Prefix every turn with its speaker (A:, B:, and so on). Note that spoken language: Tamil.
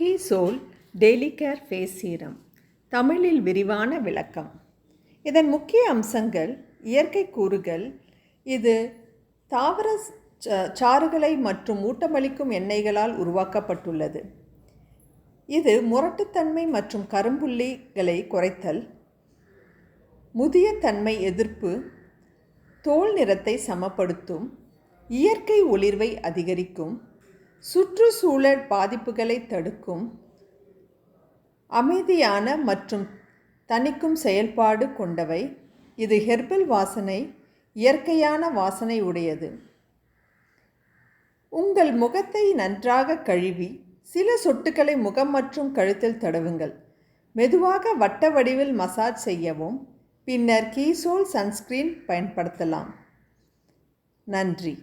A: கீசோல் டெய்லி கேர் ஃபேஸ் சீரம் தமிழில் விரிவான விளக்கம். இதன் முக்கிய அம்சங்கள்: இயற்கை கூறுகள். இது தாவர சாறுகளை மற்றும் ஊட்டமளிக்கும் எண்ணெய்களால் உருவாக்கப்பட்டுள்ளது. இது முரட்டுத்தன்மை மற்றும் கரும்புள்ளிகளை குறைத்தல், முதிய தன்மை எதிர்ப்பு, தோல் நிறத்தை சமப்படுத்தும், இயற்கை ஒளிர்வை அதிகரிக்கும், சுற்றுச்சூழல் பாதிப்புகளை தடுக்கும், அமைதியான மற்றும் தணிக்கும் செயல்பாடு கொண்டவை. இது ஹெர்பல் வாசனை, இயற்கையான வாசனை உடையது. உங்கள் முகத்தை நன்றாக கழுவி சில சொட்டுக்களை முகம் மற்றும் கழுத்தில் தடவுங்கள். மெதுவாக வட்ட வடிவில் மசாஜ் செய்யவும். பின்னர் கீசோல் சன்ஸ்கிரீன் பயன்படுத்தலாம். நன்றி.